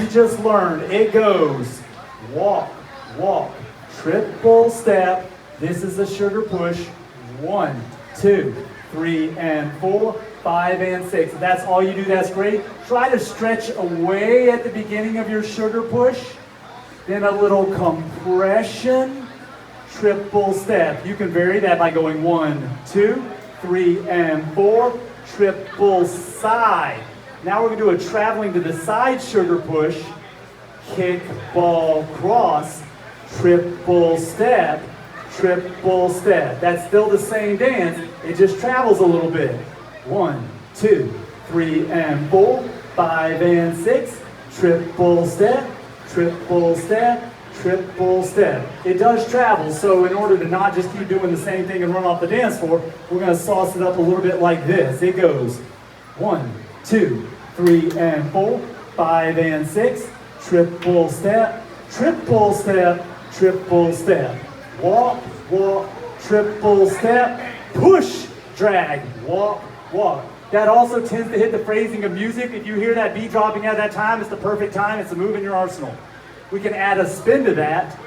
you just learned. It goes walk, walk, triple step. This is a sugar push. 1, 2, 3, and 4, 5, and 6. If that's all you do, that's great. Try to stretch away at the beginning of your sugar push. Then a little compression, triple step. You can vary that by going 1, 2, 3, and 4, triple side. Now we're going to do a traveling to the side sugar push, kick, ball, cross, triple step, triple step. That's still the same dance, it just travels a little bit. 1, 2, 3, and 4, 5, and 6, triple step, triple step, triple step. It does travel, so in order to not just keep doing the same thing and run off the dance floor, we're going to sauce it up a little bit like this. It goes 1, 2, 3, and 4, 5, and 6, triple step, triple step, triple step. Walk, walk, triple step, push, drag, walk, walk. That also tends to hit the phrasing of music. If you hear that beat dropping at that time, it's the perfect time. It's a move in your arsenal. We can add a spin to that.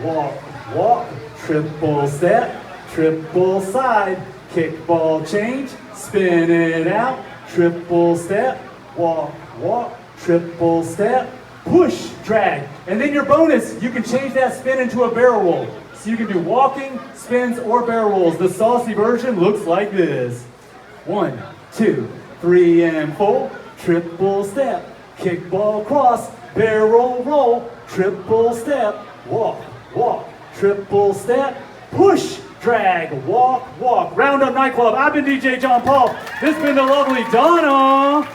Walk, walk, triple step, triple side, kick, ball, change, spin it out, triple step, walk, walk, triple step, push, drag. And then your bonus, you can change that spin into a barrel roll. So you can do walking, spins, or barrel rolls. The saucy version looks like this. 1, 2, 3, and 4, triple step, kick, ball, cross, barrel roll, triple step, walk, walk, triple step, push, drag, walk, walk. Round Up Nightclub. I've been DJ John Paul. This has been the lovely Donna.